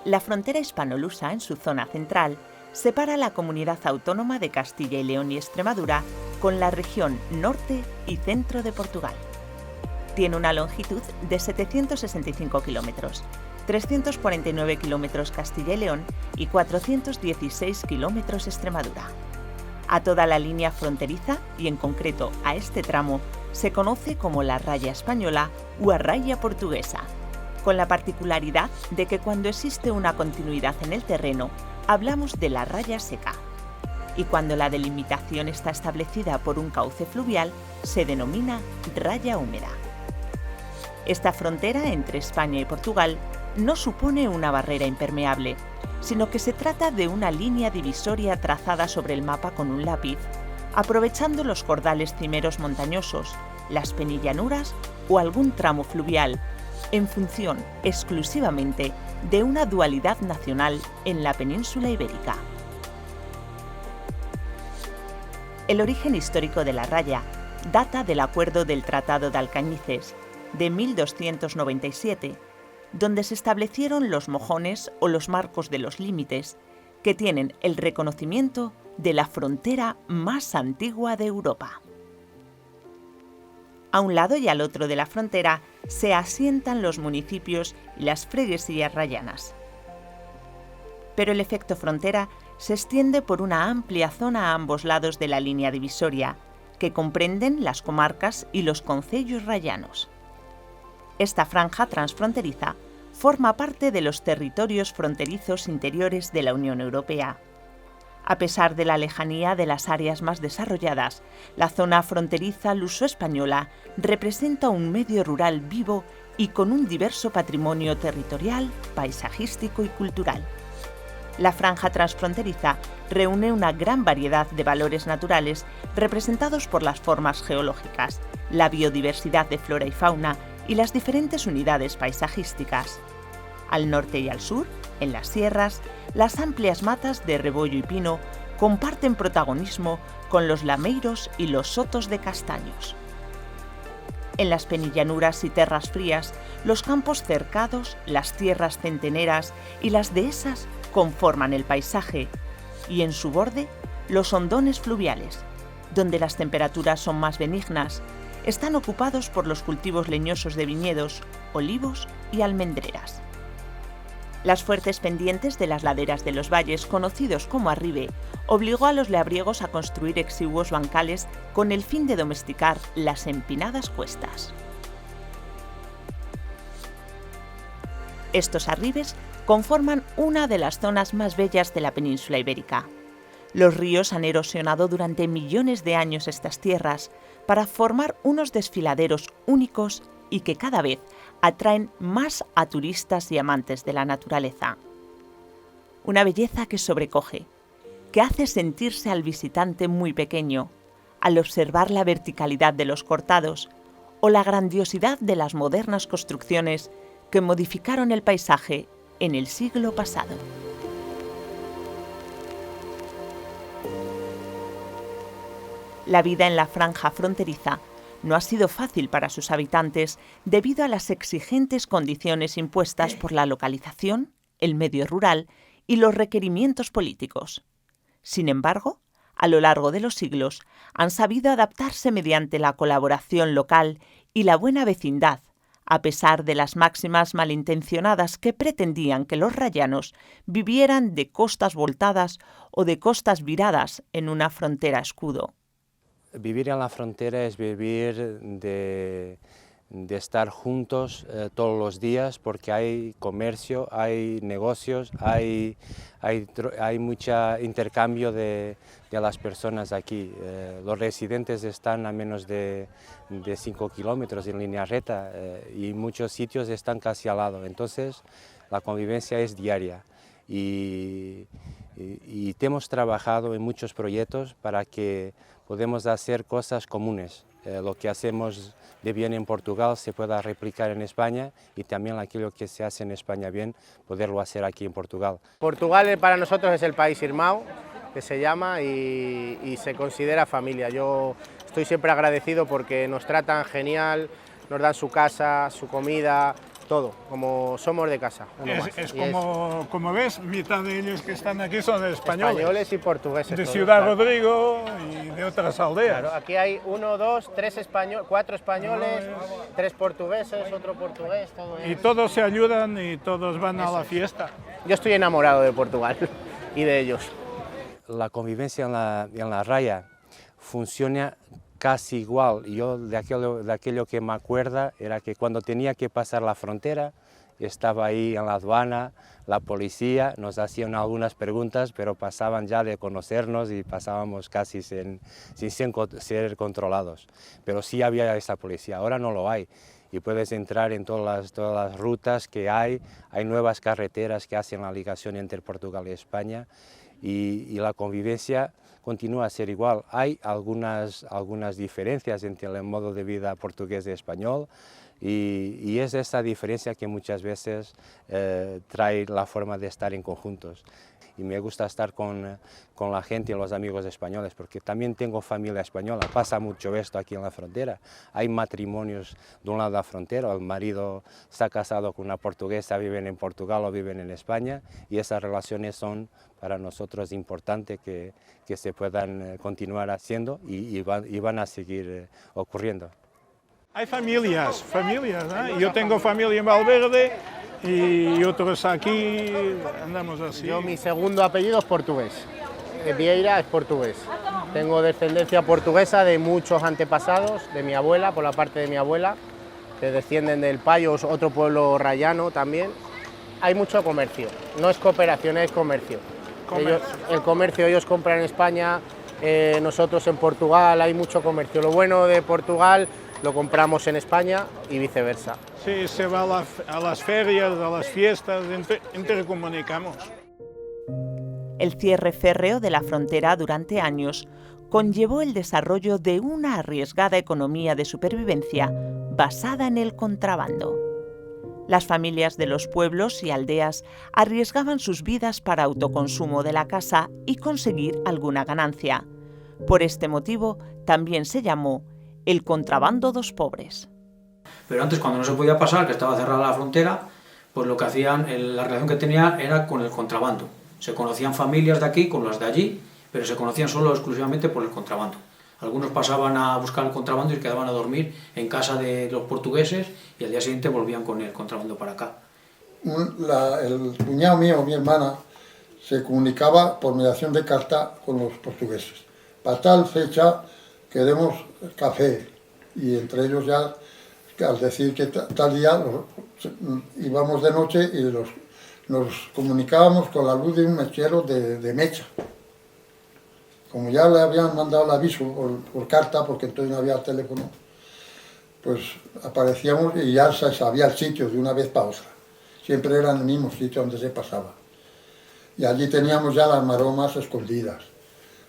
La frontera hispano-lusa, en su zona central, separa la comunidad autónoma de Castilla y León y Extremadura con la región norte y centro de Portugal. Tiene una longitud de 765 kilómetros, 349 kilómetros Castilla y León y 416 kilómetros Extremadura. A toda la línea fronteriza, y en concreto a este tramo, se conoce como la raya española o a raya portuguesa, con la particularidad de que cuando existe una continuidad en el terreno, hablamos de la raya seca, y cuando la delimitación está establecida por un cauce fluvial, se denomina raya húmeda. Esta frontera entre España y Portugal no supone una barrera impermeable, sino que se trata de una línea divisoria trazada sobre el mapa con un lápiz, aprovechando los cordales cimeros montañosos, las penillanuras o algún tramo fluvial, en función exclusivamente de una dualidad nacional en la península ibérica. El origen histórico de la raya data del Acuerdo del Tratado de Alcañices, de 1297, donde se establecieron los mojones o los marcos de los límites, que tienen el reconocimiento de la frontera más antigua de Europa. A un lado y al otro de la frontera se asientan los municipios y las freguesías rayanas. Pero el efecto frontera se extiende por una amplia zona a ambos lados de la línea divisoria, que comprenden las comarcas y los concellos rayanos. Esta franja transfronteriza forma parte de los territorios fronterizos interiores de la Unión Europea. A pesar de la lejanía de las áreas más desarrolladas, la zona fronteriza luso-española representa un medio rural vivo y con un diverso patrimonio territorial, paisajístico y cultural. La franja transfronteriza reúne una gran variedad de valores naturales representados por las formas geológicas, la biodiversidad de flora y fauna y las diferentes unidades paisajísticas. Al norte y al sur, en las sierras, las amplias matas de rebollo y pino comparten protagonismo con los lameiros y los sotos de castaños. En las penillanuras y terras frías, los campos cercados, las tierras centeneras y las dehesas conforman el paisaje, y en su borde, los hondones fluviales, donde las temperaturas son más benignas, están ocupados por los cultivos leñosos de viñedos, olivos y almendreras. Las fuertes pendientes de las laderas de los valles, conocidos como arribe, obligó a los labriegos a construir exiguos bancales con el fin de domesticar las empinadas cuestas. Estos arribes conforman una de las zonas más bellas de la península ibérica. Los ríos han erosionado durante millones de años estas tierras para formar unos desfiladeros únicos y que cada vez atraen más a turistas y amantes de la naturaleza. Una belleza que sobrecoge, que hace sentirse al visitante muy pequeño, al observar la verticalidad de los cortados o la grandiosidad de las modernas construcciones que modificaron el paisaje en el siglo pasado. La vida en la franja fronteriza no ha sido fácil para sus habitantes debido a las exigentes condiciones impuestas por la localización, el medio rural y los requerimientos políticos. Sin embargo, a lo largo de los siglos han sabido adaptarse mediante la colaboración local y la buena vecindad, a pesar de las máximas malintencionadas que pretendían que los rayanos vivieran de costas voltadas o de costas viradas en una frontera escudo. Vivir en la frontera es vivir de estar juntos todos los días, porque hay comercio, hay negocios, hay mucho intercambio de las personas aquí. Los residentes están a menos de 5 kilómetros en línea recta y muchos sitios están casi al lado, entonces la convivencia es diaria. Y hemos trabajado en muchos proyectos para que podamos hacer cosas comunes. Lo que hacemos de bien en Portugal se pueda replicar en España y también aquello que se hace en España bien, poderlo hacer aquí en Portugal. Portugal para nosotros es el país hermano, que se llama, y se considera familia. Yo estoy siempre agradecido porque nos tratan genial, nos dan su casa, su comida, todo, como somos de casa. Como ves, mitad de ellos que están aquí son españoles. Españoles y portugueses. De todos, Ciudad claro. Rodrigo y de otras aldeas. Claro, aquí hay 1, 2, 3 españoles, 4 españoles, 3 portugueses, otro portugués, todo Y es... todos se ayudan y todos van a la fiesta. Yo estoy enamorado de Portugal y de ellos. La convivencia en la raya funciona casi igual. Yo de aquello que me acuerdo era que cuando tenía que pasar la frontera, estaba ahí en la aduana, la policía, nos hacían algunas preguntas, pero pasaban ya de conocernos y pasábamos casi sin ser controlados. Pero sí había esa policía, ahora no lo hay. Y puedes entrar en todas las rutas que hay nuevas carreteras que hacen la ligación entre Portugal y España, y la convivencia continúa a ser igual. Hay algunas diferencias entre el modo de vida portugués y español, y es esa diferencia que muchas veces trae la forma de estar en conjuntos. Y me gusta estar con la gente y los amigos españoles, porque también tengo familia española, pasa mucho esto aquí en la frontera. Hay matrimonios de un lado de la frontera, el marido está casado con una portuguesa, viven en Portugal o viven en España, y esas relaciones son para nosotros importantes que se puedan continuar haciendo y van a seguir ocurriendo. Hay familias, ¿eh? Yo tengo familia en Valverde y otros aquí, andamos así. Yo, mi segundo apellido es portugués, Vieira es portugués. Tengo descendencia portuguesa de muchos antepasados, de mi abuela, por la parte de mi abuela, que descienden del Payo, otro pueblo rayano también. Hay mucho comercio, no es cooperación, es comercio. Ellos compran en España, nosotros en Portugal, hay mucho comercio. Lo bueno de Portugal lo compramos en España y viceversa. Sí, se va a las ferias, a las fiestas, intercomunicamos. El cierre férreo de la frontera durante años conllevó el desarrollo de una arriesgada economía de supervivencia basada en el contrabando. Las familias de los pueblos y aldeas arriesgaban sus vidas para autoconsumo de la casa y conseguir alguna ganancia. Por este motivo, también se llamó el contrabando dos pobres. Pero antes, cuando no se podía pasar, que estaba cerrada la frontera, pues lo que hacían, la relación que tenían era con el contrabando. Se conocían familias de aquí con las de allí, pero se conocían solo exclusivamente por el contrabando. Algunos pasaban a buscar el contrabando y quedaban a dormir en casa de los portugueses y al día siguiente volvían con el contrabando para acá. El cuñado mío, mi hermana, se comunicaba por mediación de carta con los portugueses. Para tal fecha queremos café, y entre ellos ya, al decir que tal día, íbamos de noche y nos comunicábamos con la luz de un mechero de mecha. Como ya le habían mandado el aviso por carta, porque entonces no había teléfono, pues aparecíamos y ya se sabía el sitio de una vez para otra. Siempre era en el mismo sitio donde se pasaba. Y allí teníamos ya las maromas escondidas.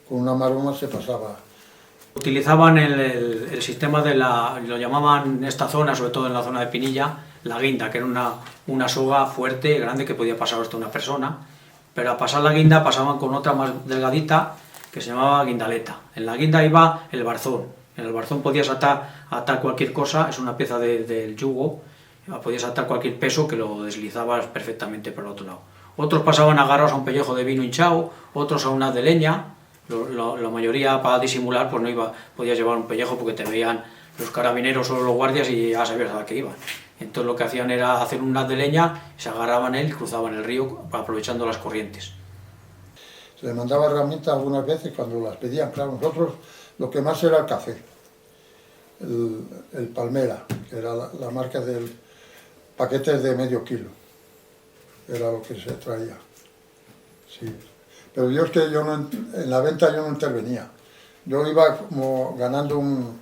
Con una maroma se pasaba. Utilizaban el sistema lo llamaban en esta zona, sobre todo en la zona de Pinilla, la guinda, que era una soga fuerte, grande, que podía pasar hasta una persona. Pero a pasar la guinda pasaban con otra más delgadita, que se llamaba guindaleta. En la guinda iba el barzón. En el barzón podías atar cualquier cosa, es una pieza del yugo, podías atar cualquier peso que lo deslizabas perfectamente para el otro lado. Otros pasaban agarrados a un pellejo de vino hinchado, otros a una de leña. La mayoría, para disimular, pues no podías llevar un pellejo porque te veían los carabineros o los guardias y ya sabías a qué iban. Entonces lo que hacían era hacer un haz de leña, se agarraban él y cruzaban el río aprovechando las corrientes. Se les mandaba herramientas algunas veces cuando las pedían. Claro, nosotros lo que más era el café, el Palmera, que era la marca del paquete de medio kilo, era lo que se traía. Sí. Pero yo es que en la venta yo no intervenía. Yo iba como ganando un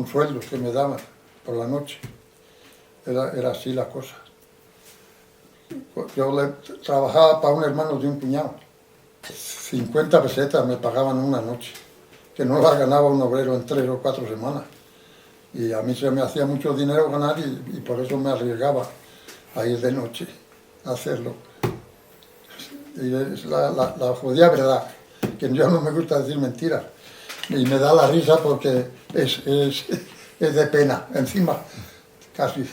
sueldo que me daban por la noche. Era así la cosa. Yo trabajaba para un hermano de un cuñado. 50 pesetas me pagaban una noche, que no la ganaba un obrero en 3 o 4 semanas. Y a mí se me hacía mucho dinero ganar y por eso me arriesgaba a ir de noche a hacerlo. Y es la jodida verdad, que yo no me gusta decir mentiras. Y me da la risa porque es de pena. Encima, casi.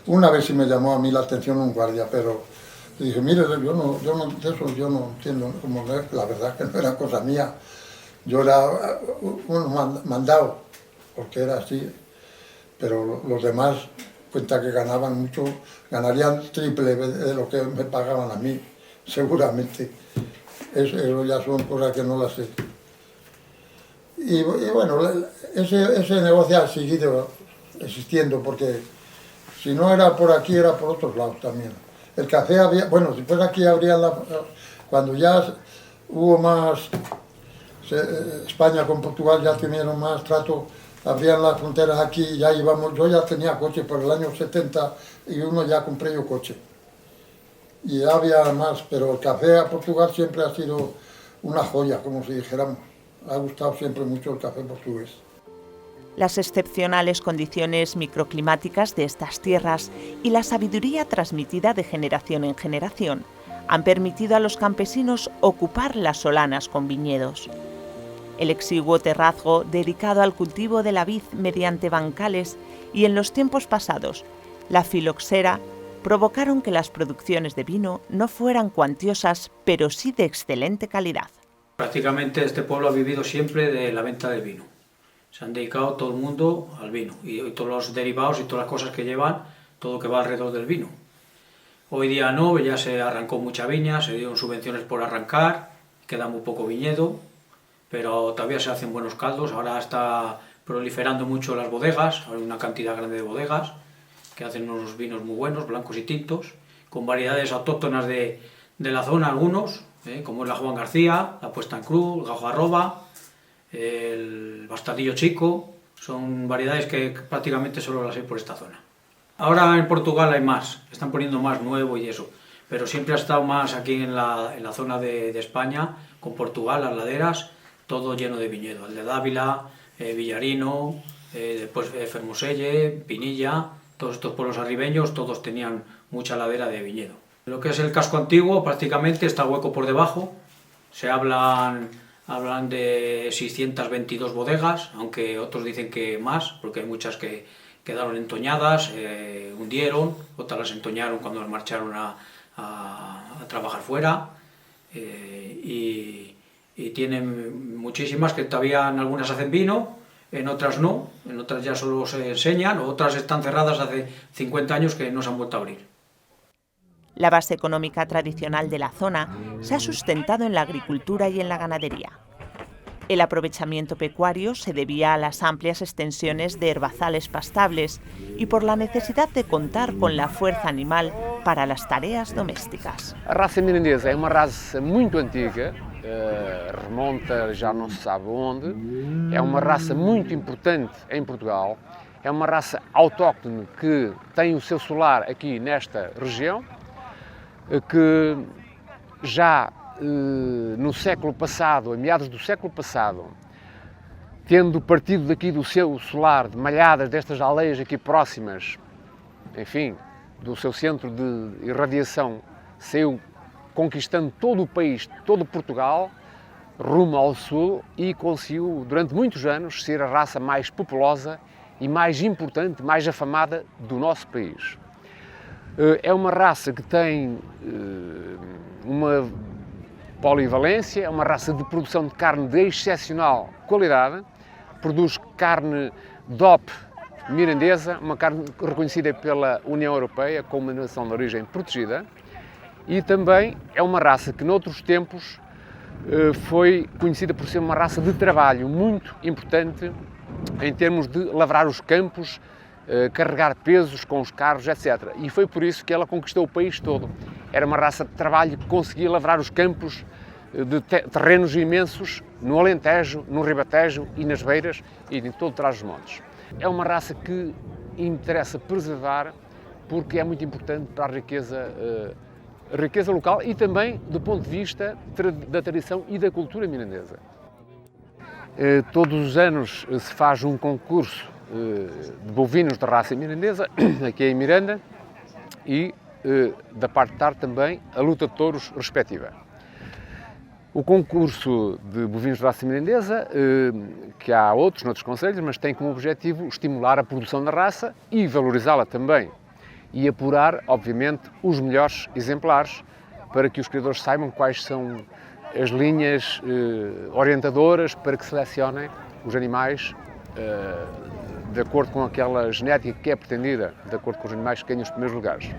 Una vez sí me llamó a mí la atención un guardia, pero dije, mire, yo no, de eso yo no entiendo, como la verdad que no era cosa mía. Yo era un mandado, porque era así, pero los demás, cuenta que ganaban mucho, ganarían triple de lo que me pagaban a mí, seguramente. Eso ya son cosas que no las sé. Y bueno, ese negocio ha seguido existiendo, porque si no era por aquí, era por otros lados también. El café había, bueno, después aquí habrían, cuando ya hubo más, España con Portugal ya tuvieron más trato, abrían las fronteras aquí, ya íbamos, yo ya tenía coche por el año 71, ya compré yo coche. Y había más, pero el café a Portugal siempre ha sido una joya, como si dijéramos. Ha gustado siempre mucho el café portugués. Las excepcionales condiciones microclimáticas de estas tierras y la sabiduría transmitida de generación en generación han permitido a los campesinos ocupar las solanas con viñedos. El exiguo terrazgo dedicado al cultivo de la vid mediante bancales y en los tiempos pasados la filoxera provocaron que las producciones de vino no fueran cuantiosas, pero sí de excelente calidad. Prácticamente este pueblo ha vivido siempre de la venta del vino. Se han dedicado todo el mundo al vino y todos los derivados y todas las cosas que llevan, todo lo que va alrededor del vino. Hoy día no, ya se arrancó mucha viña, se dieron subvenciones por arrancar, queda muy poco viñedo, pero todavía se hacen buenos caldos. Ahora está proliferando mucho las bodegas, hay una cantidad grande de bodegas que hacen unos vinos muy buenos, blancos y tintos, con variedades autóctonas de la zona algunos, como es la Juan García, la Puesta en Cruz, el Gajo Arroba, el Bastardillo Chico, son variedades que prácticamente solo las hay por esta zona. Ahora en Portugal hay más, están poniendo más nuevo y eso, pero siempre ha estado más aquí en la zona de España, con Portugal, las laderas, todo lleno de viñedo, el de Dávila, Villarino, después Fermoselle, Pinilla, todos estos pueblos arribeños, todos tenían mucha ladera de viñedo. Lo que es el casco antiguo prácticamente está hueco por debajo, se hablan de 622 bodegas, aunque otros dicen que más, porque hay muchas que quedaron entoñadas, hundieron, otras las entoñaron cuando las marcharon a trabajar fuera, y tienen muchísimas que todavía en algunas hacen vino, en otras no, en otras ya solo se enseñan, otras están cerradas hace 50 años que no se han vuelto a abrir. La base económica tradicional de la zona se ha sustentado en la agricultura y en la ganadería. El aprovechamiento pecuario se debía a las amplias extensiones de herbazales pastables y por la necesidad de contar con la fuerza animal para las tareas domésticas. A raça mirandesa é uma raça muito antiga, remonta já não se sabe onde, é uma raça muito importante em Portugal, é uma raça autóctone que tem o seu solar aqui nesta região, que já no século passado, a meados do século passado, tendo partido daqui do seu solar, de malhadas destas aldeias aqui próximas, enfim, do seu centro de irradiação, saiu conquistando todo o país, todo Portugal, rumo ao sul e conseguiu, durante muitos anos, ser a raça mais populosa e mais importante, mais afamada do nosso país. É uma raça que tem uma polivalência, é uma raça de produção de carne de excepcional qualidade, produz carne DOP mirandesa, uma carne reconhecida pela União Europeia como uma nação de origem protegida, e também é uma raça que noutros tempos foi conhecida por ser uma raça de trabalho muito importante em termos de lavrar os campos, carregar pesos com os carros, etc. E foi por isso que ela conquistou o país todo. Era uma raça de trabalho que conseguia lavrar os campos de terrenos imensos no Alentejo, no Ribatejo e nas Beiras e em todo Trás-os-Montes. É uma raça que interessa preservar porque é muito importante para a riqueza local e também do ponto de vista da tradição e da cultura mirandesa. Todos os anos se faz um concurso de bovinos de raça mirandesa, aqui em Miranda, e da parte de tarde também a luta de touros respectiva. O concurso de bovinos de raça mirandesa, que há outros noutros concelhos, mas tem como objetivo estimular a produção da raça e valorizá-la também. E apurar, obviamente, os melhores exemplares para que os criadores saibam quais são as linhas orientadoras para que selecionem os animais de acordo com aquela genética que é pretendida, de acordo com os animais que ganham os primeiros lugares.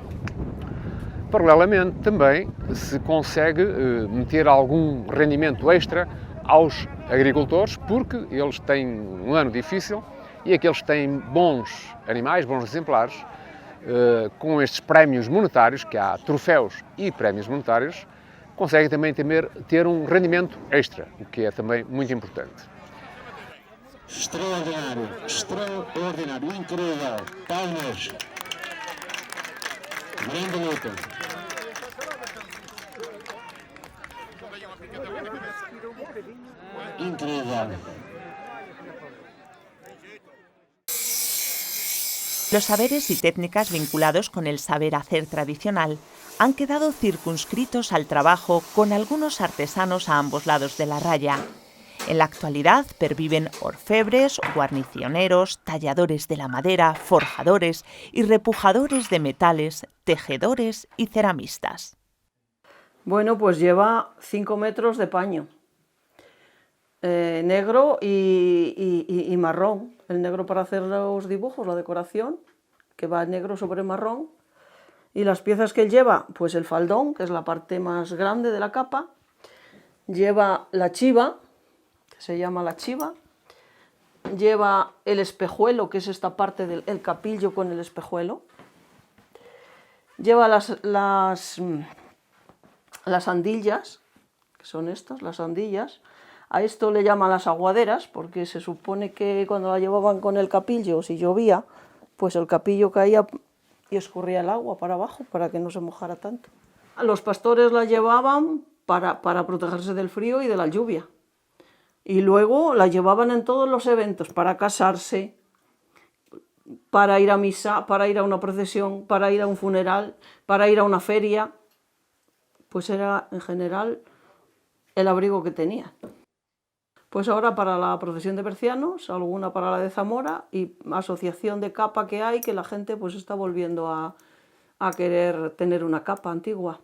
Paralelamente, também se consegue meter algum rendimento extra aos agricultores, porque eles têm um ano difícil e aqueles que têm bons animais, bons exemplares, com estes prémios monetários, que há troféus e prémios monetários, conseguem também ter um rendimento extra, o que é também muito importante. Extraordinário, extraordinário, incrível, palmas, grande luta. Incrível. Los saberes y técnicas vinculados con el saber hacer tradicional han quedado circunscritos al trabajo con algunos artesanos a ambos lados de la raya. En la actualidad perviven orfebres, guarnicioneros, talladores de la madera, forjadores y repujadores de metales, tejedores y ceramistas. Bueno, pues lleva 5 metros de paño, negro y marrón. El negro para hacer los dibujos, la decoración, que va negro sobre marrón. Y las piezas que él lleva, pues el faldón, que es la parte más grande de la capa. Lleva la chiva, que se llama la chiva. Lleva el espejuelo, que es esta parte del capillo con el espejuelo. Lleva las andillas, que son estas, las andillas. A esto le llaman las aguaderas, porque se supone que cuando la llevaban con el capillo, si llovía, pues el capillo caía y escurría el agua para abajo, para que no se mojara tanto. Los pastores la llevaban para protegerse del frío y de la lluvia. Y luego la llevaban en todos los eventos, para casarse, para ir a misa, para ir a una procesión, para ir a un funeral, para ir a una feria. Pues era, en general, el abrigo que tenían. Pues ahora para la procesión de Bercianos, alguna para la de Zamora y asociación de capa que hay, que la gente pues está volviendo a querer tener una capa antigua.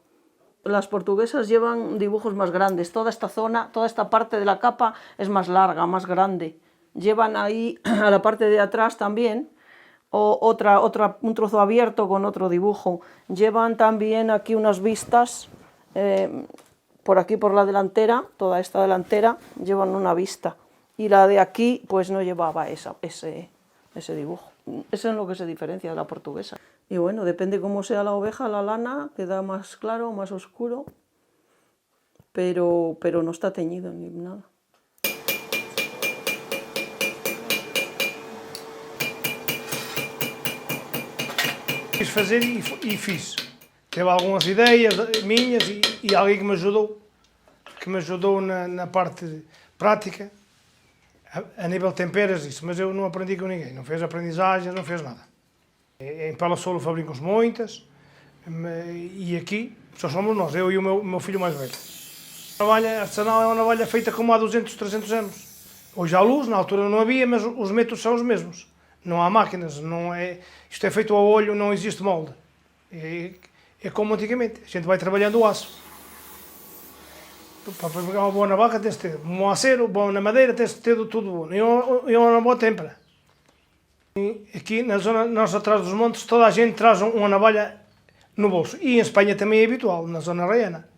Las portuguesas llevan dibujos más grandes, toda esta zona, toda esta parte de la capa es más larga, más grande. Llevan ahí a la parte de atrás también un trozo abierto con otro dibujo. Llevan también aquí unas vistas. Por aquí, por la delantera, toda esta delantera, llevan una vista. Y la de aquí, pues no llevaba ese dibujo. Eso es lo que se diferencia de la portuguesa. Y bueno, depende cómo sea la oveja, la lana, queda más claro, más oscuro, pero no está teñido ni nada. Quis fazer e fiz. Teve algumas ideias minhas e alguém que me ajudou na parte prática, a nível de temperas, isso, mas eu não aprendi com ninguém, não fez aprendizagem, não fez nada. Em Palassolo fabricam-se muitas, e aqui só somos nós, eu e o meu filho mais velho. A navalha artesanal é uma navalha feita como há 200, 300 anos. Hoje há luz, na altura não havia, mas os métodos são os mesmos. Não há máquinas, isto é feito ao olho, não existe molde. É como antigamente, a gente vai trabalhando o aço. Para pegar uma boa navaja tens de ter um bom acero, bom na madeira, tens de ter tudo bom. E uma boa têmpera. Aqui na zona, nós atrás dos montes, toda a gente traz uma navalha no bolso. E em Espanha também é habitual, na zona raiana.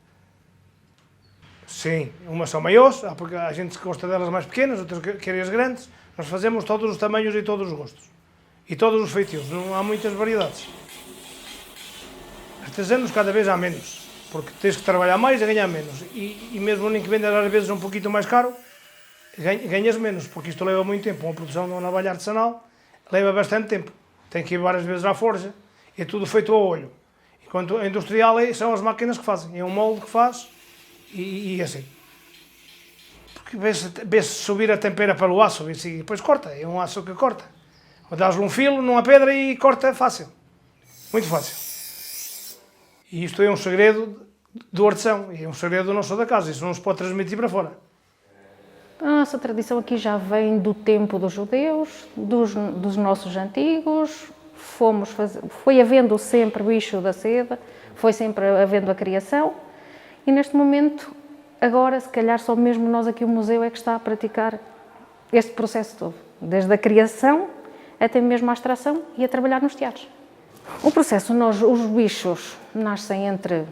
Sim, umas são maiores, porque a gente gosta delas mais pequenas, outras querem as grandes. Nós fazemos todos os tamanhos e todos os gostos. E todos os feitios, não há muitas variedades. Artesanos cada vez há menos, porque tens que trabalhar mais e ganhar menos. E mesmo nem que vendas às vezes um pouquinho mais caro, ganhas menos, porque isto leva muito tempo. Uma produção de uma navalha artesanal leva bastante tempo. Tem que ir várias vezes à forja, é tudo feito ao olho. Enquanto a industrial são as máquinas que fazem, é um molde que faz e assim. Porque vê-se subir a tempera pelo aço e depois corta, é um aço que corta. Ou dás-lhe um filo numa pedra e corta fácil, muito fácil. E isto é um segredo do artesão, e é um segredo nosso da casa, isso não se pode transmitir para fora. A nossa tradição aqui já vem do tempo dos judeus, dos nossos antigos, foi havendo sempre bicho da seda, foi sempre havendo a criação, e neste momento, agora, se calhar só mesmo nós aqui o museu é que está a praticar este processo todo, desde a criação até mesmo a extração e a trabalhar nos teares. O processo, os bichos nascem entre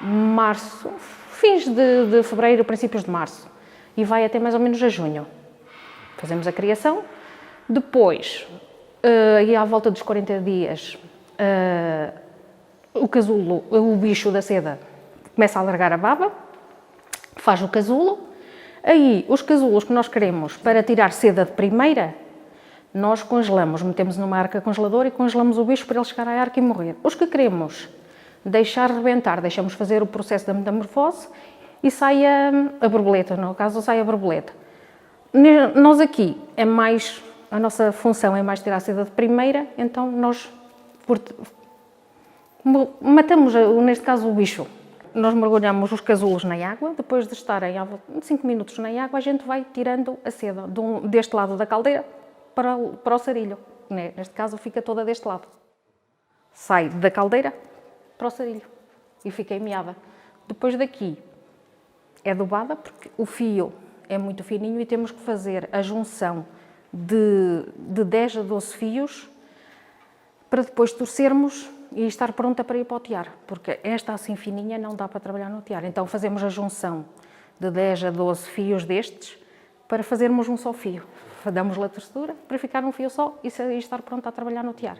março, fins de fevereiro, princípios de março, e vai até mais ou menos a junho. Fazemos a criação, depois, aí à volta dos 40 dias, o casulo, o bicho da seda, começa a alargar a baba, faz o casulo, aí os casulos que nós queremos para tirar seda de primeira, nós congelamos, metemos numa arca congeladora e congelamos o bicho para ele chegar à arca e morrer. Os que queremos deixar rebentar, deixamos fazer o processo da metamorfose e sai a borboleta, no caso sai a borboleta. Nós aqui, a nossa função é mais tirar a seda de primeira, então nós matamos, neste caso, o bicho. Nós mergulhamos os casulos na água, depois de estarem 5 minutos na água, a gente vai tirando a seda deste lado da caldeira para o sarilho. Neste caso fica toda deste lado. Sai da caldeira para o sarilho e fica meada. Depois daqui é adubada, porque o fio é muito fininho e temos que fazer a junção de 10 a 12 fios para depois torcermos e estar pronta para ir para o tear, porque esta assim fininha não dá para trabalhar no tear. Então fazemos a junção de 10 a 12 fios destes para fazermos um só fio. Damos-lhe a textura para ficar um fio só e estar pronta a trabalhar no tear.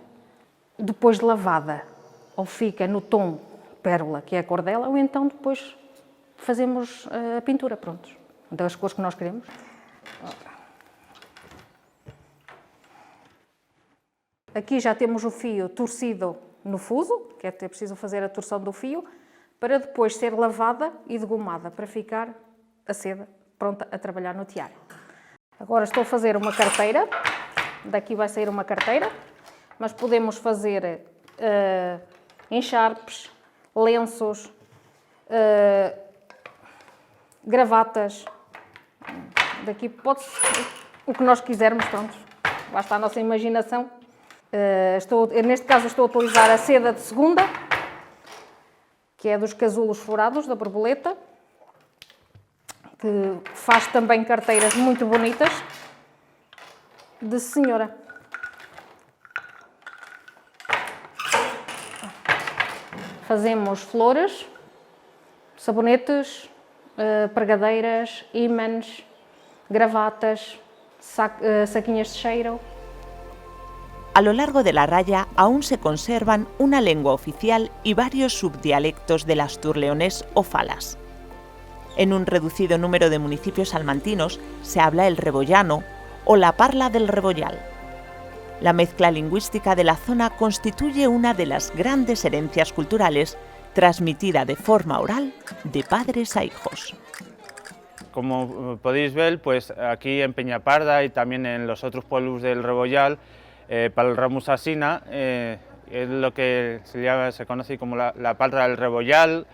Depois de lavada, ou fica no tom pérola, que é a cor dela, ou então depois fazemos a pintura, prontos, das cores que nós queremos. Aqui já temos o fio torcido no fuso, que é preciso fazer a torção do fio, para depois ser lavada e degomada, para ficar a seda pronta a trabalhar no tear. Agora estou a fazer uma carteira, daqui vai sair uma carteira, mas podemos fazer encharpes, lenços, gravatas, daqui pode ser o que nós quisermos, pronto, basta a nossa imaginação. Neste caso estou a utilizar a seda de segunda, que é dos casulos furados da borboleta, que faz também carteiras muito bonitas de senhora. Fazemos flores, sabonetes, pregadeiras, ímãs, gravatas, saquinhas de cheiro. A lo largo de la raya aún se conservan una lengua oficial y varios subdialectos del asturleonés o falas. En un reducido número de municipios salmantinos se habla el rebollano o la parla del rebollal. La mezcla lingüística de la zona constituye una de las grandes herencias culturales transmitida de forma oral de padres a hijos. Como podéis ver, pues aquí en Peñaparda y también en los otros pueblos del Rebollal, para el Ramus Asina, es lo que se conoce como la parra del Rebollal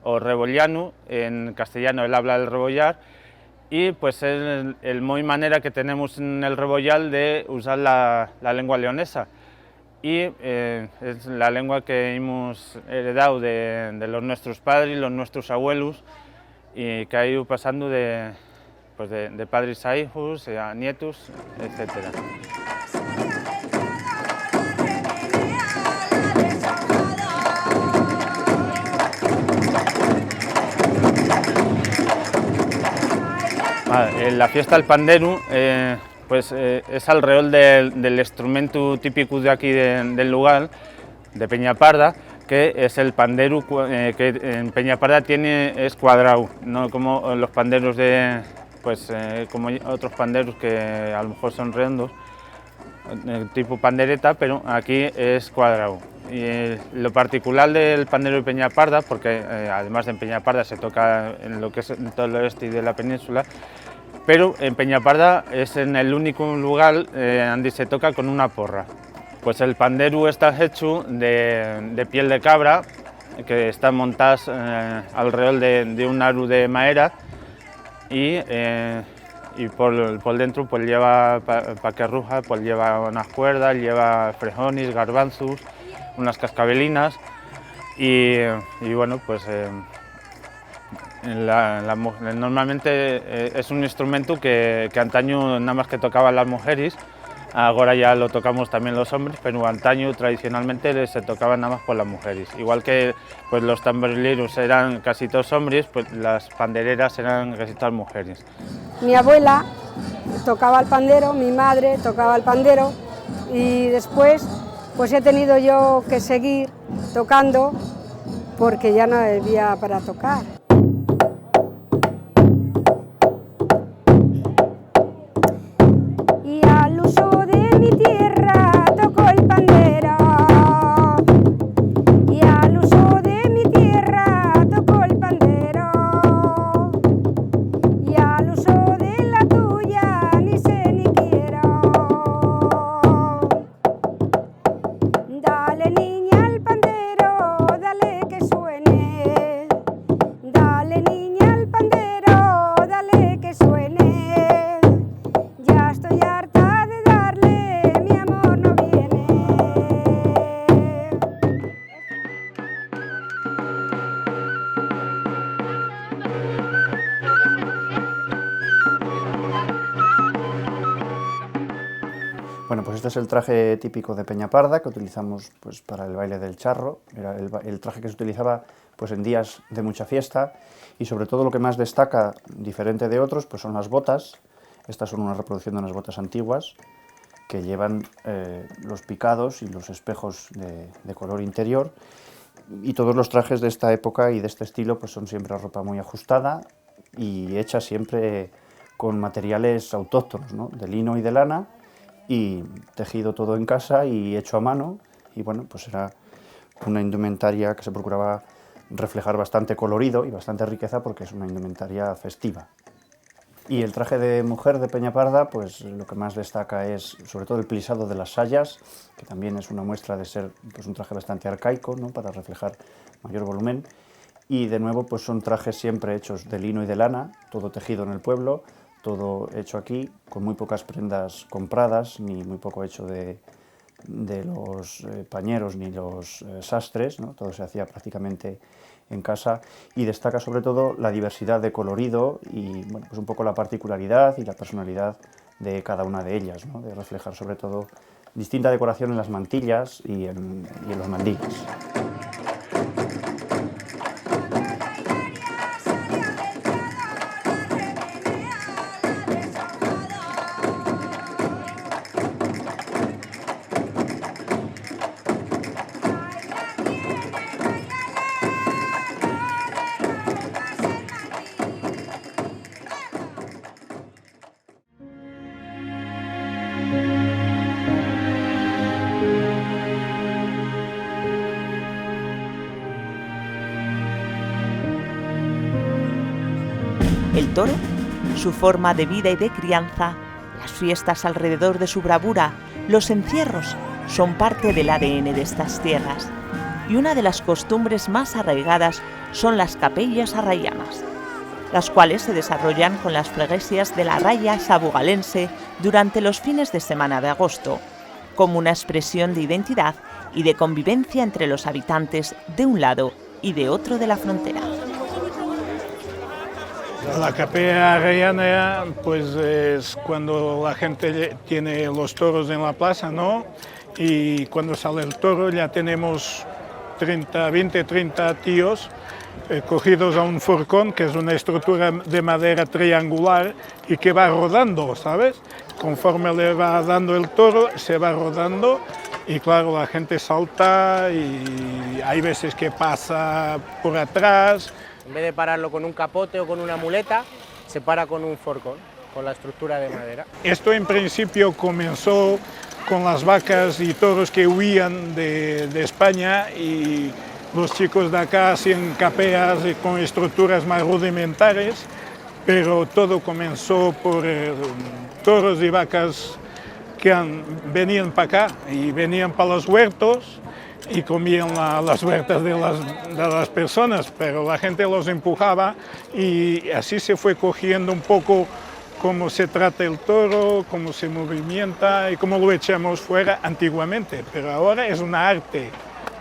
o Rebollano, en castellano el habla del Rebollar, y pues es el muy manera que tenemos en el Rebollal de usar la lengua leonesa. Y es la lengua que hemos heredado de nuestros padres y los nuestros abuelos, y que ha ido pasando de padres a hijos, a nietos, etc. La fiesta del panderu es alrededor del instrumento típico de aquí del lugar, de Peñaparda, que es el panderu que en Peñaparda es cuadrado, no como los panderos como otros panderos que a lo mejor son redondos, tipo pandereta, pero aquí es cuadrado. Y lo particular del pandero de Peñaparda, porque además de en Peñaparda se toca en lo que es en todo el oeste y de la península, pero en Peñaparda es en el único lugar donde se toca con una porra. Pues el panderu está hecho de piel de cabra, que están montadas alrededor de un aro de madera y por dentro pues lleva, para que ruja, pues lleva unas cuerdas, lleva frejones, garbanzos, unas cascabelinas y bueno, pues normalmente es un instrumento que antaño nada más que tocaban las mujeres, ahora ya lo tocamos también los hombres, pero antaño tradicionalmente se tocaban nada más por las mujeres. Igual que pues, los tamborileros eran casi todos hombres, pues las pandereras eran casi todas mujeres. Mi abuela tocaba el pandero, mi madre tocaba el pandero y después pues he tenido yo que seguir tocando porque ya no había para tocar. Y al uso de mi tierra tocó el pandero, y al uso de mi tierra tocó el pandero, y al uso de la tuya ni sé ni quiero. Dale niña al pandero, dale que suene, dale niña al pandero, dale que suene. Ya estoy harta de darle, mi amor no viene. Bueno, pues este es el traje típico de Peñaparda que utilizamos pues, para el baile del charro. Era el traje que se utilizaba pues, en días de mucha fiesta y sobre todo lo que más destaca, diferente de otros, pues son las botas. Estas son una reproducción de unas botas antiguas que llevan los picados y los espejos de color interior, y todos los trajes de esta época y de este estilo pues son siempre ropa muy ajustada y hecha siempre con materiales autóctonos, ¿no? De lino y de lana, y tejido todo en casa y hecho a mano, y bueno, pues era una indumentaria que se procuraba reflejar bastante colorido y bastante riqueza porque es una indumentaria festiva. Y el traje de mujer de Peñaparda, pues lo que más destaca es sobre todo el plisado de las sayas, que también es una muestra de ser pues, un traje bastante arcaico, ¿no? Para reflejar mayor volumen. Y de nuevo pues son trajes siempre hechos de lino y de lana, todo tejido en el pueblo, todo hecho aquí, con muy pocas prendas compradas, ni muy poco hecho de los pañeros ni los sastres, ¿no? Todo se hacía prácticamente en casa, y destaca sobre todo la diversidad de colorido y bueno, pues un poco la particularidad y la personalidad de cada una de ellas, ¿no? De reflejar sobre todo distinta decoración en las mantillas y en los mandillas. El toro, su forma de vida y de crianza, las fiestas alrededor de su bravura, los encierros, son parte del ADN de estas tierras. Y una de las costumbres más arraigadas son las capellas arrayanas, las cuales se desarrollan con las freguesias de la raya sabugalense durante los fines de semana de agosto, como una expresión de identidad y de convivencia entre los habitantes de un lado y de otro de la frontera. La capella arrayana pues es cuando la gente tiene los toros en la plaza, ¿no? Y cuando sale el toro ya tenemos 20, 30 tíos cogidos a un forcón, que es una estructura de madera triangular y que va rodando, ¿sabes? Conforme le va dando el toro, se va rodando y claro, la gente salta y hay veces que pasa por atrás. En vez de pararlo con un capote o con una muleta, se para con un forcón, con la estructura de madera. Esto en principio comenzó con las vacas y toros que huían de España, y los chicos de acá hacían capellas con estructuras más rudimentarias, pero todo comenzó por toros y vacas que venían para acá y venían para los huertos y comían las huertas de las personas, pero la gente los empujaba y así se fue cogiendo un poco cómo se trata el toro, cómo se movimienta y cómo lo echamos fuera antiguamente, pero ahora es un arte,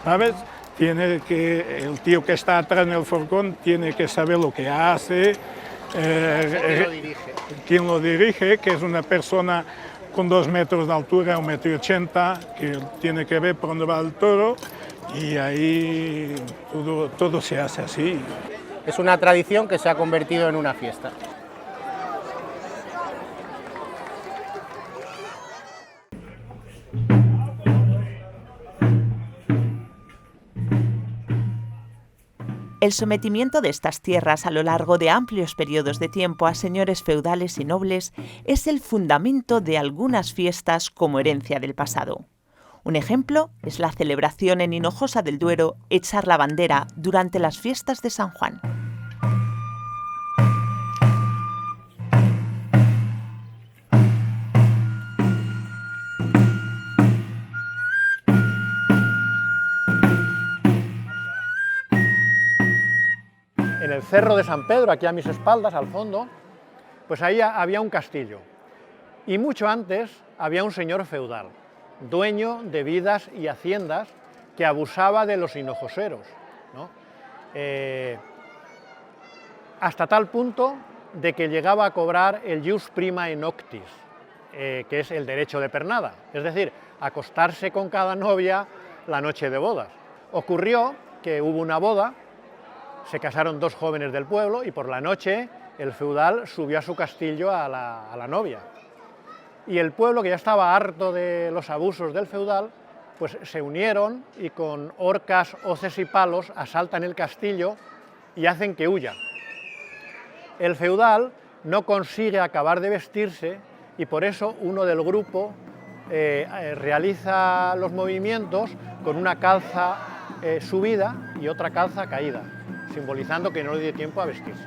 ¿sabes? El tío que está atrás en el furgón tiene que saber lo que hace, quién lo dirige, que es una persona con 2 metros de altura, 1,80 m, que tiene que ver por dónde va el toro, y ahí todo se hace así. Es una tradición que se ha convertido en una fiesta. El sometimiento de estas tierras a lo largo de amplios periodos de tiempo a señores feudales y nobles es el fundamento de algunas fiestas como herencia del pasado. Un ejemplo es la celebración en Hinojosa del Duero, echar la bandera, durante las fiestas de San Juan. En el Cerro de San Pedro, aquí a mis espaldas, al fondo, pues ahí había un castillo. Y mucho antes había un señor feudal, dueño de vidas y haciendas, que abusaba de los hinojoseros, ¿no? Hasta tal punto de que llegaba a cobrar el jus prima in noctis, que es el derecho de pernada, es decir, acostarse con cada novia la noche de bodas. Ocurrió que hubo una boda, se casaron 2 jóvenes del pueblo y por la noche el feudal subió a su castillo a la novia. Y el pueblo, que ya estaba harto de los abusos del feudal, pues se unieron y con horcas, hoces y palos asaltan el castillo y hacen que huya. El feudal no consigue acabar de vestirse y por eso uno del grupo realiza los movimientos con una calza subida y otra calza caída, simbolizando que no le dio tiempo a vestirse.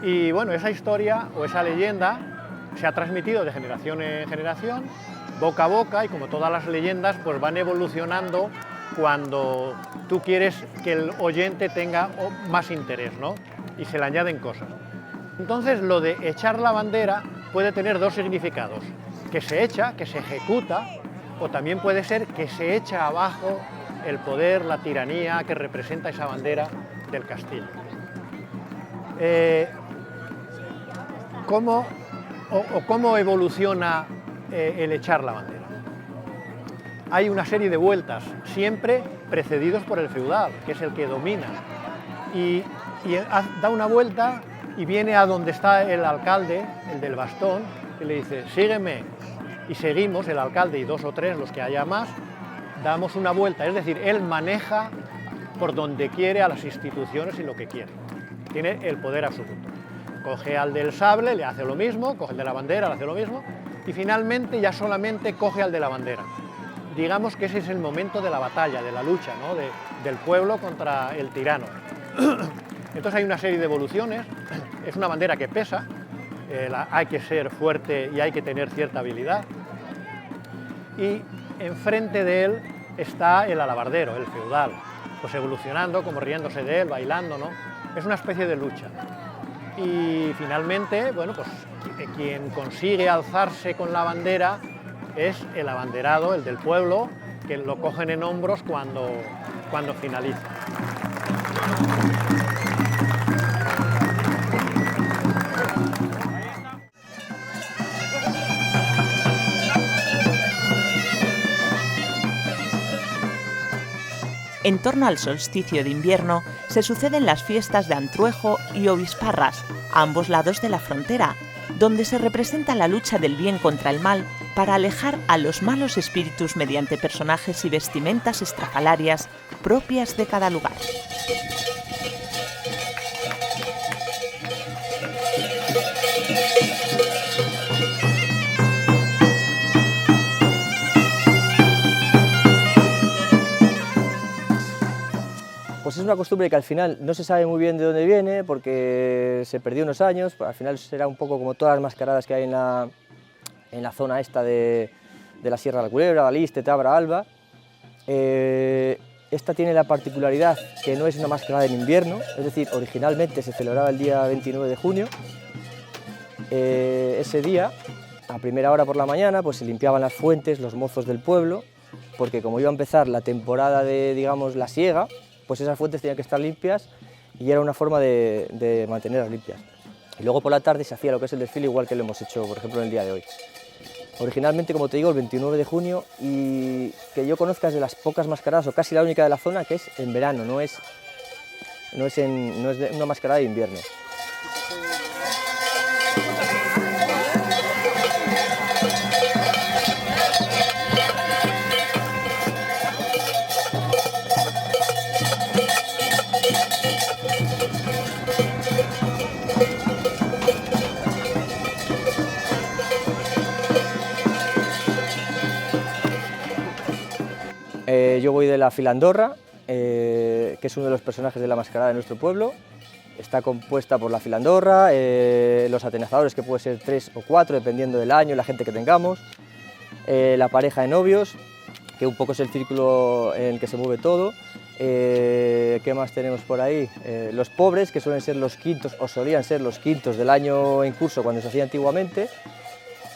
Y bueno, esa historia o esa leyenda se ha transmitido de generación en generación, boca a boca, y como todas las leyendas, pues van evolucionando cuando tú quieres que el oyente tenga más interés, ¿no? Y se le añaden cosas. Entonces, lo de echar la bandera puede tener 2 significados: que se echa, que se ejecuta, o también puede ser que se echa abajo el poder, la tiranía que representa esa bandera del castillo. ¿Cómo evoluciona el echar la bandera? Hay una serie de vueltas, siempre precedidos por el feudal, que es el que domina, y da una vuelta y viene a donde está el alcalde, el del bastón, y le dice: sígueme, y seguimos, el alcalde y 2 o 3, los que haya más, damos una vuelta, es decir, él maneja por donde quiere a las instituciones y lo que quiere. Tiene el poder absoluto. Coge al del sable, le hace lo mismo, coge el de la bandera, le hace lo mismo, y finalmente ya solamente coge al de la bandera. Digamos que ese es el momento de la batalla, de la lucha, ¿no? Del pueblo contra el tirano. Entonces hay una serie de evoluciones, es una bandera que pesa, hay que ser fuerte y hay que tener cierta habilidad, y enfrente de él está el alabardero, el feudal, pues evolucionando, como riéndose de él, bailando, ¿no? Es una especie de lucha. Y finalmente, bueno, pues quien consigue alzarse con la bandera es el abanderado, el del pueblo, que lo cogen en hombros cuando finaliza. En torno al solsticio de invierno se suceden las fiestas de Antruejo y Obisparras, a ambos lados de la frontera, donde se representa la lucha del bien contra el mal para alejar a los malos espíritus mediante personajes y vestimentas estrafalarias propias de cada lugar. Pues es una costumbre que al final no se sabe muy bien de dónde viene, porque se perdió unos años, al final será un poco como todas las mascaradas que hay en la zona esta de la Sierra de la Culebra, Aliste, Tabra, Alba, Esta tiene la particularidad que no es una mascarada en invierno, es decir, originalmente se celebraba el día 29 de junio. Ese día, a primera hora por la mañana, pues se limpiaban las fuentes, los mozos del pueblo, porque como iba a empezar la temporada de, digamos, la siega, pues esas fuentes tenían que estar limpias y era una forma de mantenerlas limpias. Y luego por la tarde se hacía lo que es el desfile, igual que lo hemos hecho, por ejemplo, en el día de hoy. Originalmente, como te digo, el 29 de junio, y que yo conozca es de las pocas mascaradas, o casi la única de la zona, que es en verano, no es una mascarada de invierno. Yo voy de la filandorra, que es uno de los personajes de la mascarada de nuestro pueblo. Está compuesta por la filandorra, los atenazadores, que puede ser 3 o 4, dependiendo del año y la gente que tengamos, la pareja de novios, que un poco es el círculo en el que se mueve todo. ¿Qué más tenemos por ahí? Los pobres, que suelen ser los quintos, o solían ser los quintos del año en curso cuando se hacía antiguamente.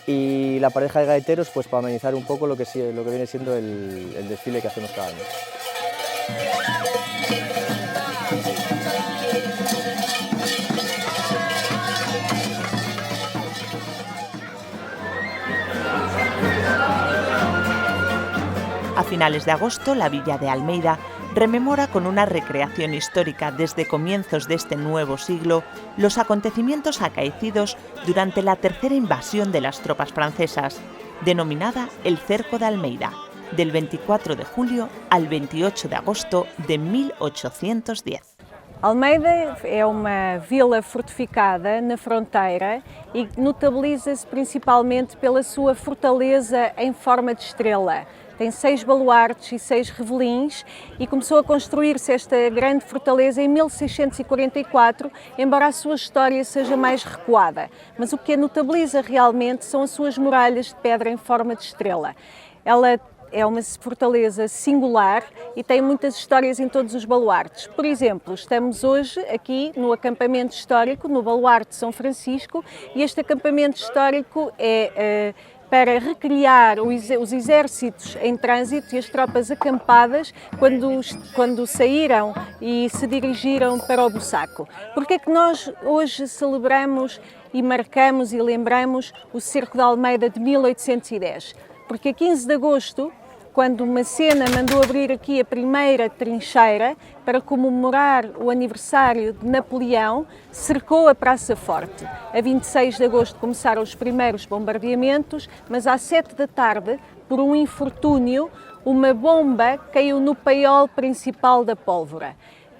Y la pareja de gaiteros, pues para amenizar un poco lo que viene siendo el desfile que hacemos cada año. A finales de agosto, la villa de Almeida rememora con una recreación histórica desde comienzos de este nuevo siglo los acontecimientos acaecidos durante la tercera invasión de las tropas francesas, denominada el Cerco de Almeida, del 24 de julio al 28 de agosto de 1810. Almeida é uma vila fortificada na fronteira e notabiliza-se principalmente pela sua fortaleza em forma de estrela. Tem 6 baluartes e 6 revelins e começou a construir-se esta grande fortaleza em 1644, embora a sua história seja mais recuada. Mas o que a notabiliza realmente são as suas muralhas de pedra em forma de estrela. Ela é uma fortaleza singular e tem muitas histórias em todos os baluartes. Por exemplo, estamos hoje aqui no acampamento histórico, no baluarte de São Francisco, e este acampamento histórico é para recriar os exércitos em trânsito e as tropas acampadas quando saíram e se dirigiram para o Bussaco. Porque é que nós hoje celebramos e marcamos e lembramos o Cerco de Almeida de 1810? Porque a 15 de agosto, quando Macena mandou abrir aqui a primeira trincheira para comemorar o aniversário de Napoleão, cercou a Praça Forte. A 26 de agosto começaram os primeiros bombardeamentos, mas às 7 da tarde, por um infortúnio, uma bomba caiu no paiol principal da pólvora.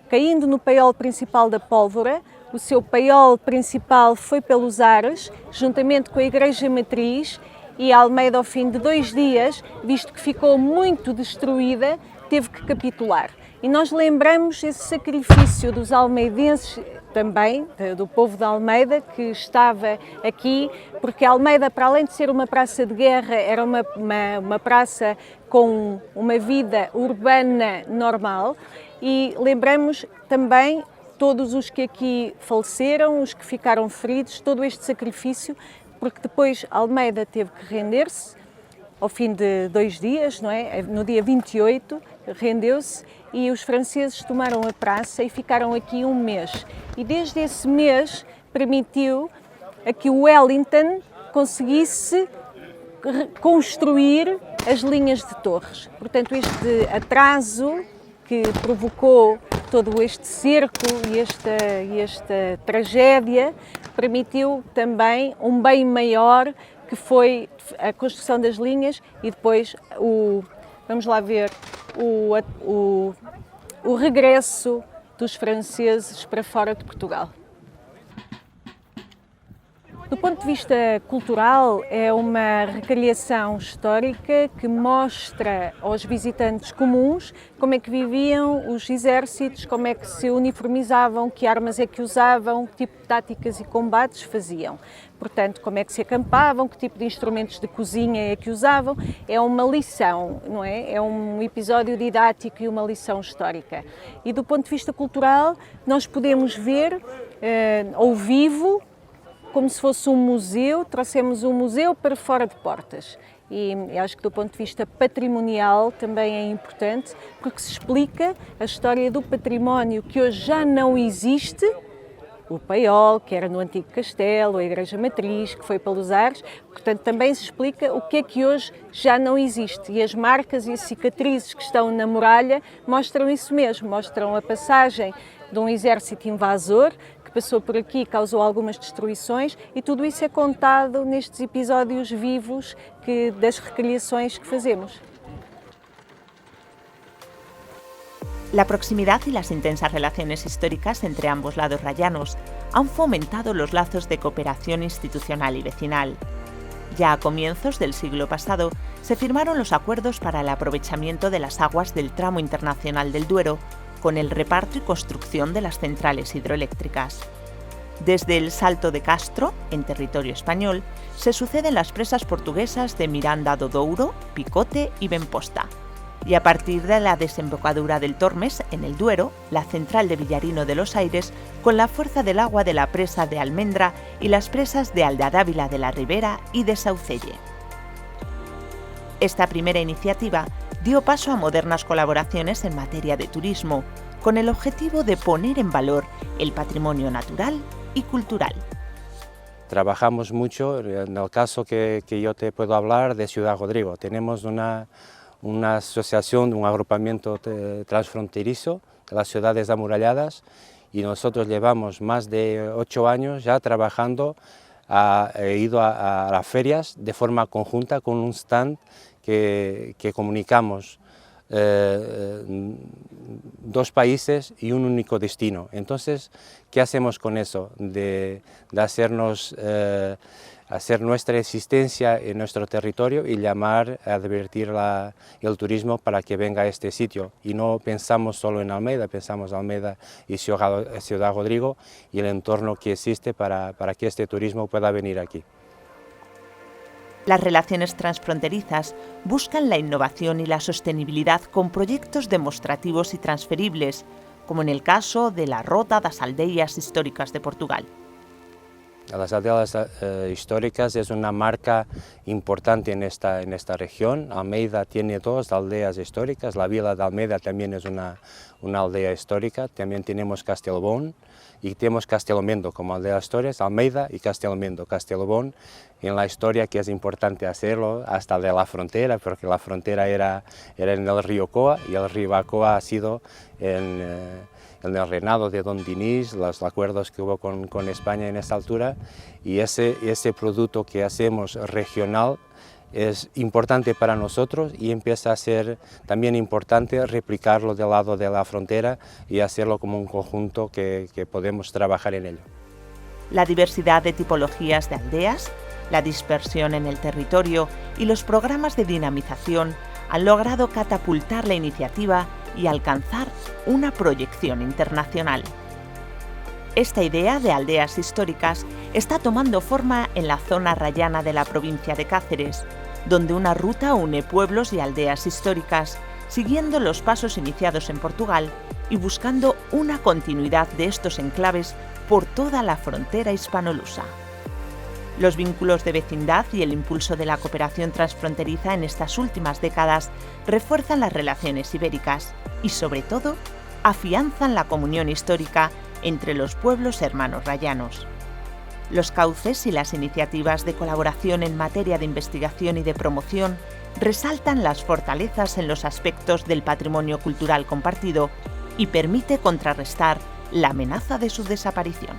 Caindo no paiol principal da pólvora, o seu paiol principal foi pelos ares, juntamente com a Igreja Matriz, e Almeida, ao fim de 2 dias, visto que ficou muito destruída, teve que capitular. E nós lembramos esse sacrifício dos almeidenses também, do povo de Almeida, que estava aqui, porque Almeida, para além de ser uma praça de guerra, era uma praça com uma vida urbana normal, e lembramos também todos os que aqui faleceram, os que ficaram feridos, todo este sacrifício, porque depois Almeida teve que render-se, ao fim de 2 dias, não é? No dia 28, rendeu-se e os franceses tomaram a praça e ficaram aqui 1 mês. E desde esse mês permitiu a que o Wellington conseguisse construir as linhas de torres. Portanto, este atraso que provocou todo este cerco e esta tragédia permitiu também um bem maior, que foi a construção das linhas e depois vamos lá ver, o regresso dos franceses para fora de Portugal. Do ponto de vista cultural, é uma recriação histórica que mostra aos visitantes comuns como é que viviam os exércitos, como é que se uniformizavam, que armas é que usavam, que tipo de táticas e combates faziam. Portanto, como é que se acampavam, que tipo de instrumentos de cozinha é que usavam. É uma lição, não é? É um episódio didático e uma lição histórica. E do ponto de vista cultural, nós podemos ver ao vivo, como se fosse um museu, trouxemos um museu para fora de portas. E acho que do ponto de vista patrimonial também é importante, porque se explica a história do património que hoje já não existe, o paiol, que era no antigo castelo, a igreja matriz, que foi para Los Ares, portanto também se explica o que é que hoje já não existe. E as marcas e as cicatrizes que estão na muralha mostram isso mesmo, mostram a passagem de um exército invasor, que passou por aqui e causou algumas destruições, e tudo isso é contado nestes episódios vivos das recriações que fazemos. La proximidad y las intensas relaciones históricas entre ambos lados rayanos han fomentado los lazos de cooperación institucional y vecinal. Ya a comienzos del siglo pasado se firmaron los acuerdos para el aprovechamiento de las aguas del tramo internacional del Duero, con el reparto y construcción de las centrales hidroeléctricas. Desde el Salto de Castro, en territorio español, se suceden las presas portuguesas de Miranda do Douro, Picote y Benposta. Y a partir de la desembocadura del Tormes, en el Duero, la central de Villarino de los Aires, con la fuerza del agua de la presa de Almendra y las presas de Aldadávila de la Ribera y de Saucelle. Esta primera iniciativa dio paso a modernas colaboraciones en materia de turismo, con el objetivo de poner en valor el patrimonio natural y cultural. Trabajamos mucho, en el caso que yo te puedo hablar de Ciudad Rodrigo. Tenemos una asociación, un agrupamiento transfronterizo de las ciudades amuralladas, y nosotros llevamos más de 8 años ya trabajando, he ido a las ferias de forma conjunta con un stand que comunicamos dos países y un único destino. Entonces, ¿qué hacemos con eso? De hacer nuestra existencia en nuestro territorio y llamar a advertir el turismo para que venga a este sitio. Y no pensamos solo en Almeida, pensamos Almeida y Ciudad Rodrigo y el entorno que existe para que este turismo pueda venir aquí. Las relaciones transfronterizas buscan la innovación y la sostenibilidad con proyectos demostrativos y transferibles, como en el caso de la Rota das Aldeias Históricas de Portugal. Las aldeas históricas es una marca importante en esta región. Almeida tiene 2 aldeas históricas, la vila de Almeida también es una aldea histórica, también tenemos Castelbón y tenemos Castelomendo como aldeas históricas, Almeida y Castelomendo. Castelbón en la historia, que es importante hacerlo hasta de la frontera, porque la frontera era en el río Coa, y el río Coa ha sido en el reinado de Don Dinís, los acuerdos que hubo con España en esta altura, y ese producto que hacemos regional es importante para nosotros, y empieza a ser también importante replicarlo del lado de la frontera y hacerlo como un conjunto que podemos trabajar en ello. La diversidad de tipologías de aldeas, la dispersión en el territorio y los programas de dinamización han logrado catapultar la iniciativa y alcanzar una proyección internacional. Esta idea de aldeas históricas está tomando forma en la zona rayana de la provincia de Cáceres, donde una ruta une pueblos y aldeas históricas, siguiendo los pasos iniciados en Portugal y buscando una continuidad de estos enclaves por toda la frontera hispanolusa. Los vínculos de vecindad y el impulso de la cooperación transfronteriza en estas últimas décadas refuerzan las relaciones ibéricas y, sobre todo, afianzan la comunión histórica entre los pueblos hermanos rayanos. Los cauces y las iniciativas de colaboración en materia de investigación y de promoción resaltan las fortalezas en los aspectos del patrimonio cultural compartido y permite contrarrestar la amenaza de su desaparición.